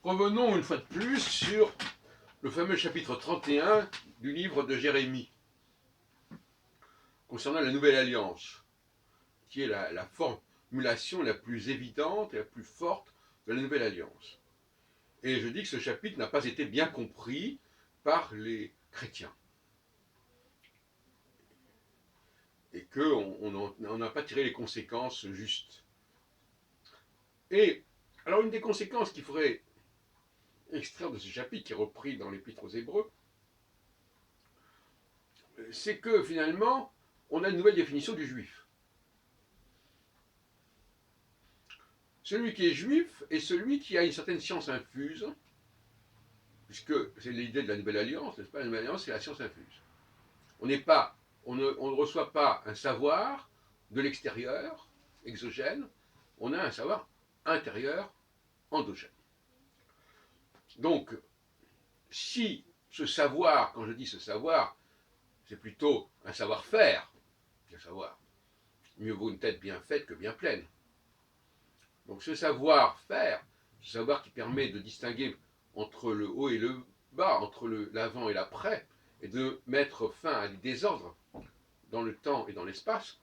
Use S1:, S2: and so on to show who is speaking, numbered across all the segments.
S1: Revenons une fois de plus sur le fameux chapitre 31 du livre de Jérémie, concernant la Nouvelle Alliance, qui est la formulation la plus évidente et la plus forte de la Nouvelle Alliance. Et je dis que ce chapitre n'a pas été bien compris par les chrétiens. Et qu'on n'a pas tiré les conséquences justes. Et alors une des conséquences qu'il faudrait extraire de ce chapitre, qui est repris dans l'Épître aux Hébreux, c'est que finalement, on a une nouvelle définition du juif. Celui qui est juif est celui qui a une certaine science infuse, puisque c'est l'idée de la Nouvelle Alliance, n'est-ce pas? La Nouvelle Alliance, c'est la science infuse. On ne reçoit pas un savoir de l'extérieur, exogène, on a un savoir intérieur, endogène. Donc, si ce savoir, quand je dis ce savoir, c'est plutôt un savoir-faire, un savoir. Mieux vaut une tête bien faite que bien pleine. Donc ce savoir-faire, ce savoir qui permet de distinguer entre le haut et le bas, entre l'avant et l'après, et de mettre fin à des désordres dans le temps et dans l'espace,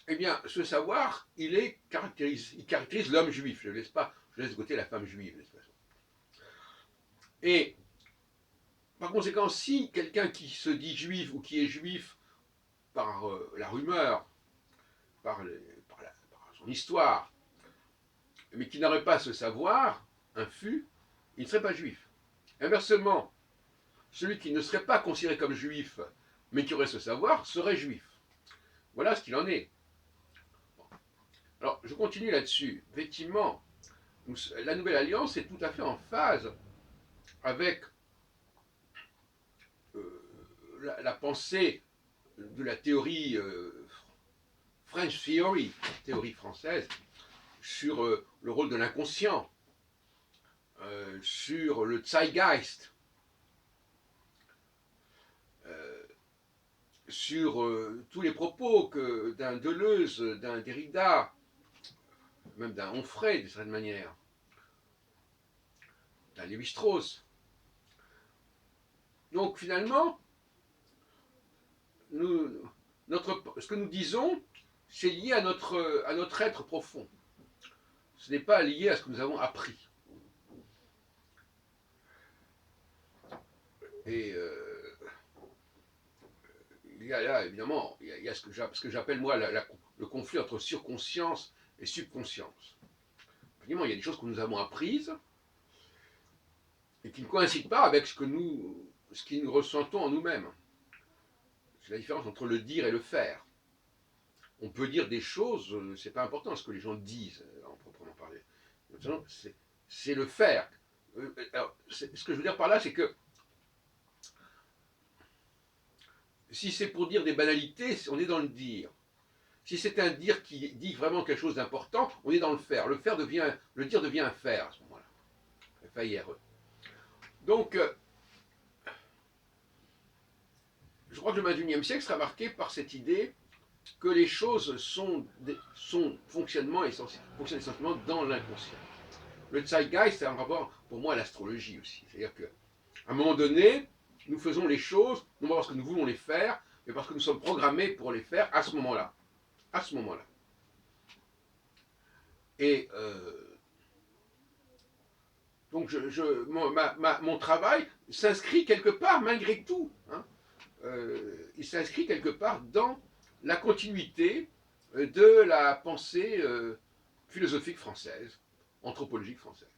S1: eh bien, ce savoir, il caractérise l'homme juif. Je laisse de côté la femme juive. Et par conséquent, si quelqu'un qui se dit juif ou qui est juif par la rumeur, par son histoire, mais qui n'aurait pas ce savoir infus, il ne serait pas juif. Inversement, celui qui ne serait pas considéré comme juif, mais qui aurait ce savoir, serait juif. Voilà ce qu'il en est. Alors, je continue là-dessus. Effectivement, la Nouvelle Alliance est tout à fait en phase avec la pensée de la théorie French Theory, théorie française, sur le rôle de l'inconscient, sur le Zeitgeist, sur tous les propos d'un Deleuze, d'un Derrida, même d'un Onfray, d'une certaine manière, d'un Lévi-Strauss. Donc finalement, ce que nous disons, c'est lié à notre être profond. Ce n'est pas lié à ce que nous avons appris. Et il y a là, évidemment, il y a ce que j'appelle moi le conflit entre surconscience et subconscience. Évidemment, il y a des choses que nous avons apprises et qui ne coïncident pas avec ce que nous ressentons en nous-mêmes. C'est la différence entre le dire et le faire. On peut dire des choses, c'est pas important ce que les gens disent, en proprement parler. C'est le faire. Alors, ce que je veux dire par là, c'est que si c'est pour dire des banalités, on est dans le dire. Si c'est un dire qui dit vraiment quelque chose d'important, on est dans le faire. Le dire devient un faire à ce moment-là. F-A-I-R-E. Donc, je crois que le XXIe siècle sera marqué par cette idée que les choses fonctionnent essentiellement dans l'inconscient. Le Zeitgeist, c'est un rapport pour moi à l'astrologie aussi. C'est-à-dire qu'à un moment donné, nous faisons les choses, non pas parce que nous voulons les faire, mais parce que nous sommes programmés pour les faire à ce moment-là. À ce moment-là. Et donc mon travail s'inscrit quelque part, malgré tout, hein, il s'inscrit quelque part dans la continuité de la pensée philosophique française, anthropologique française.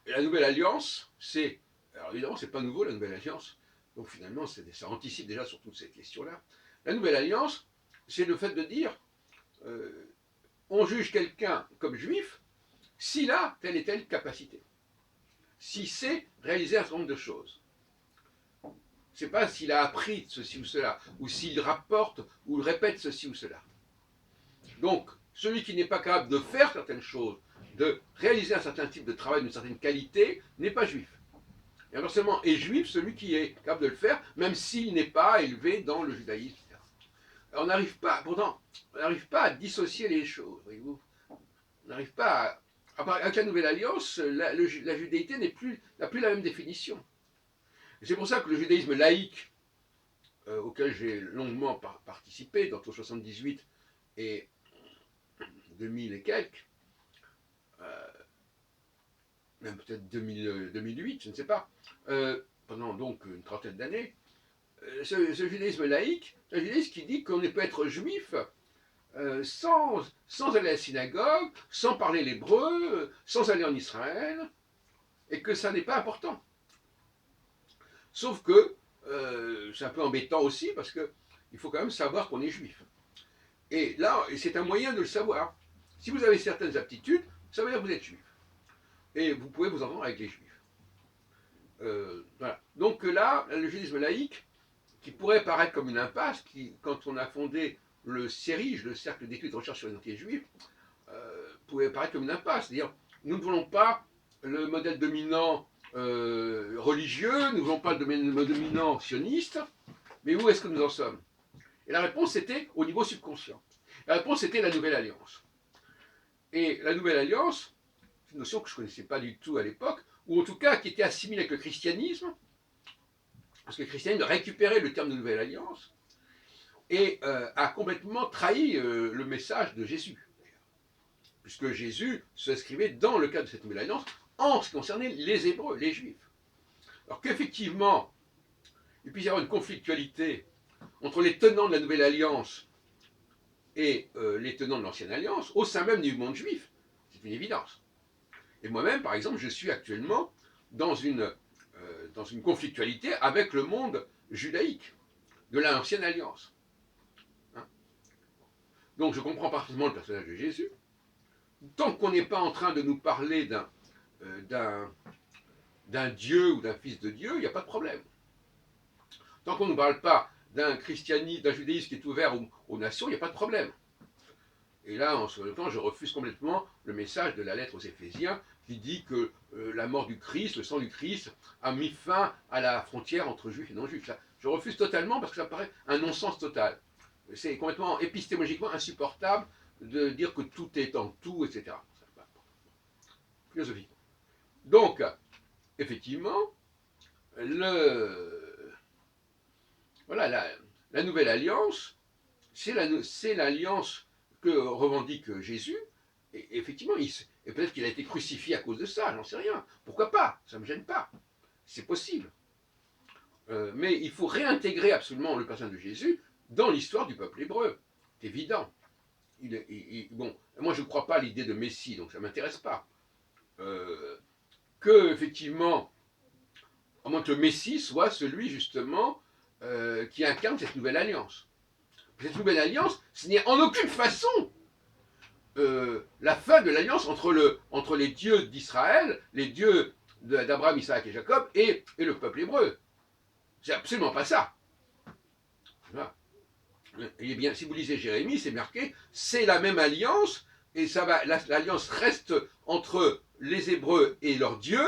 S1: Et la Nouvelle Alliance, alors évidemment, c'est pas nouveau la Nouvelle Alliance, donc finalement, ça anticipe déjà sur toutes ces questions-là. La Nouvelle Alliance, c'est le fait de dire, on juge quelqu'un comme juif s'il a telle et telle capacité, s'il sait réaliser un certain nombre de choses. C'est pas s'il a appris ceci ou cela, ou s'il rapporte ou répète ceci ou cela. Donc, celui qui n'est pas capable de faire certaines choses, de réaliser un certain type de travail d'une certaine qualité, n'est pas juif. Et inversement, est juif celui qui est capable de le faire, même s'il n'est pas élevé dans le judaïsme, etc. On n'arrive pas, pourtant, on n'arrive pas à dissocier les choses, voyez-vous. On n'arrive pas à... Avec la Nouvelle Alliance, la judéité n'a plus la même définition. C'est pour ça que le judaïsme laïque, auquel j'ai longuement participé, entre 78 et 2000 et quelques, même peut-être 2008, je ne sais pas, pendant donc une trentaine d'années, ce judaïsme laïque, c'est un judaïsme qui dit qu'on ne peut être juif sans aller à la synagogue, sans parler l'hébreu, sans aller en Israël, et que ça n'est pas important. Sauf que c'est un peu embêtant aussi, parce qu'il faut quand même savoir qu'on est juif. Et là, c'est un moyen de le savoir. Si vous avez certaines aptitudes, ça veut dire que vous êtes juif. Et vous pouvez vous entendre avec les juifs. Voilà. Donc là, le judaïsme laïque, qui pourrait paraître comme une impasse, qui, quand on a fondé le CERIJ, le Cercle d'études et de recherche sur l'identité juive, pouvait paraître comme une impasse. C'est-à-dire, nous ne voulons pas le modèle dominant religieux, nous ne voulons pas le modèle dominant sioniste, mais où est-ce que nous en sommes? Et la réponse était au niveau subconscient. La réponse était la Nouvelle Alliance. Et la Nouvelle Alliance, c'est une notion que je ne connaissais pas du tout à l'époque, ou en tout cas qui était assimilée avec le christianisme, parce que le christianisme récupérait le terme de Nouvelle Alliance, et a complètement trahi le message de Jésus. Puisque Jésus s'inscrivait dans le cadre de cette Nouvelle Alliance en ce qui concernait les Hébreux, les Juifs. Alors qu'effectivement, il puisse y avoir une conflictualité entre les tenants de la Nouvelle Alliance et les tenants de l'Ancienne Alliance, au sein même du monde juif, c'est une évidence. Et moi-même, par exemple, je suis actuellement dans une conflictualité avec le monde judaïque de l'Ancienne Alliance. Hein? Donc je comprends parfaitement le personnage de Jésus. Tant qu'on n'est pas en train de nous parler d'un Dieu ou d'un fils de Dieu, il n'y a pas de problème. Tant qu'on ne nous parle pas d'un christianisme, d'un judaïsme qui est ouvert aux nations, il n'y a pas de problème. Et là, en ce temps, je refuse complètement le message de la lettre aux Éphésiens qui dit que la mort du Christ, le sang du Christ, a mis fin à la frontière entre juifs et non-juifs. Je refuse totalement parce que ça me paraît un non-sens total. C'est complètement épistémologiquement insupportable de dire que tout est en tout, etc. Philosophie. Donc, effectivement, voilà, la nouvelle alliance, c'est l'alliance que revendique Jésus, et effectivement, et peut-être qu'il a été crucifié à cause de ça, j'en sais rien. Pourquoi pas? Ça ne me gêne pas. C'est possible. Mais il faut réintégrer absolument le personnage de Jésus dans l'histoire du peuple hébreu. C'est évident. Bon, moi je ne crois pas à l'idée de Messie, donc ça ne m'intéresse pas. Que, effectivement, à moins que le Messie soit celui, justement, qui incarne cette nouvelle alliance. Cette nouvelle alliance, ce n'est en aucune façon la fin de l'alliance entre les dieux d'Israël, les dieux d'Abraham, Isaac et Jacob, et le peuple hébreu. C'est absolument pas ça. Voilà. Et bien, si vous lisez Jérémie, c'est marqué, c'est la même alliance, et ça va, l'alliance reste entre les Hébreux et leur Dieu,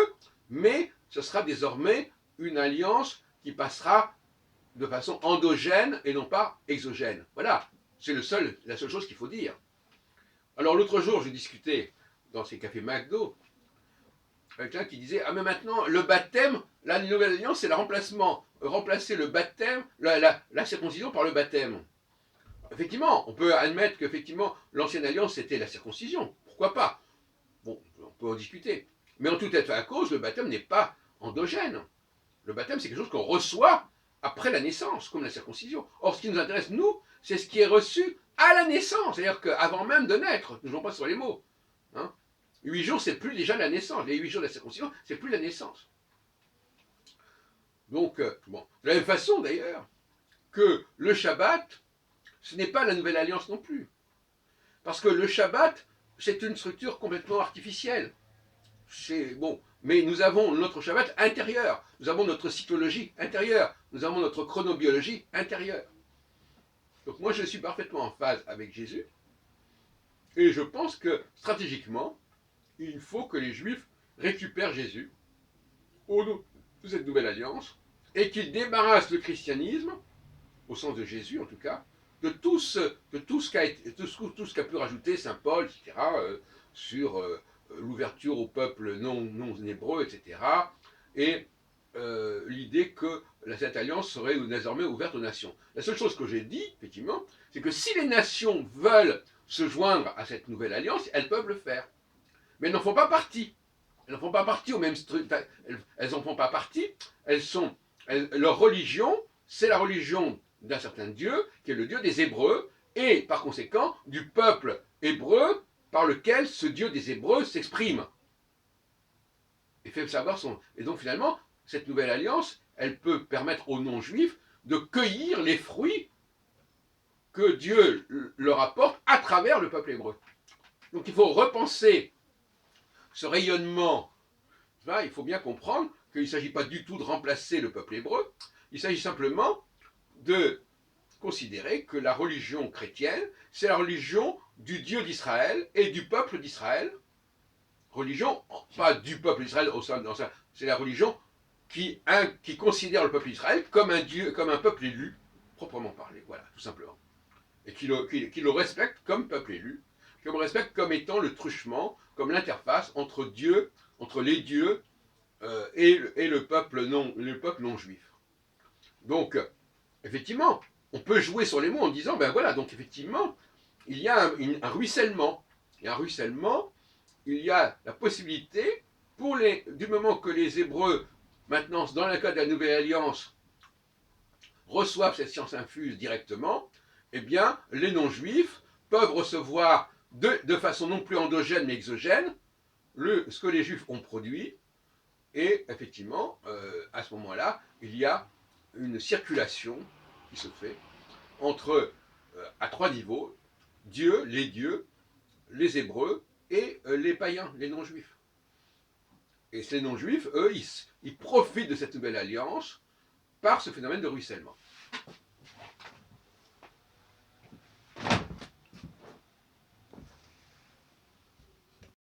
S1: mais ce sera désormais une alliance qui passera de façon endogène et non pas exogène. Voilà, c'est la seule chose qu'il faut dire. Alors l'autre jour, j'ai discuté dans ces cafés McDo avec quelqu'un qui disait, ah mais maintenant, le baptême, la nouvelle alliance, c'est le remplacement. Remplacer le baptême, la circoncision par le baptême. Effectivement, on peut admettre qu'effectivement, l'ancienne alliance, c'était la circoncision. Pourquoi pas? Bon, on peut en discuter. Mais en tout état de cause, le baptême n'est pas endogène. Le baptême, c'est quelque chose qu'on reçoit après la naissance, comme la circoncision. Or, ce qui nous intéresse, nous, c'est ce qui est reçu à la naissance, c'est-à-dire qu'avant même de naître, ne jouons pas sur les mots. Hein, 8 jours, c'est plus déjà la naissance. Les 8 jours de la circoncision, c'est plus la naissance. Donc, bon, de la même façon d'ailleurs que le Shabbat, ce n'est pas la nouvelle alliance non plus. Parce que le Shabbat, c'est une structure complètement artificielle. C'est bon, mais nous avons notre Shabbat intérieur, nous avons notre cyclologie intérieure, nous avons notre chronobiologie intérieure. Donc moi je suis parfaitement en phase avec Jésus, et je pense que stratégiquement, il faut que les Juifs récupèrent Jésus au nom de cette nouvelle alliance, et qu'ils débarrassent le christianisme, au sens de Jésus en tout cas, de tout ce qu'a pu rajouter saint Paul, etc., sur l'ouverture au peuple non hébreu, etc., et l'idée que cette alliance serait désormais ouverte aux nations. La seule chose que j'ai dit, effectivement, c'est que si les nations veulent se joindre à cette nouvelle alliance, elles peuvent le faire. Mais elles n'en font pas partie. Elles n'en font pas partie au même elles n'en font pas partie. Leur religion, c'est la religion d'un certain Dieu, qui est le Dieu des Hébreux, et par conséquent du peuple hébreu par lequel ce Dieu des Hébreux s'exprime. Et fait savoir son. Et donc finalement, cette nouvelle alliance, elle peut permettre aux non-juifs de cueillir les fruits que Dieu leur apporte à travers le peuple hébreu. Donc il faut repenser ce rayonnement. Il faut bien comprendre qu'il ne s'agit pas du tout de remplacer le peuple hébreu, il s'agit simplement de considérer que la religion chrétienne, c'est la religion du Dieu d'Israël et du peuple d'Israël. Religion, pas du peuple d'Israël, c'est la religion qui considère le peuple d'Israël comme un Dieu, comme un peuple élu, proprement parlé, voilà, tout simplement. Et qui le respecte comme peuple élu, qui le respecte comme étant le truchement, comme l'interface entre Dieu, entre les dieux et le peuple non juif. Donc, effectivement, on peut jouer sur les mots en disant, ben voilà, donc effectivement, il y a un ruissellement. Et un ruissellement, il y a la possibilité, du moment que les Hébreux, maintenant, dans le cas de la Nouvelle Alliance, reçoivent cette science infuse directement, eh bien, les non-juifs peuvent recevoir de façon non plus endogène mais exogène ce que les juifs ont produit, et effectivement, à ce moment-là, il y a une circulation qui se fait à trois niveaux, Dieu, les Hébreux et les païens, les non-juifs. Et ces non-juifs, eux, ils profitent de cette nouvelle alliance par ce phénomène de ruissellement.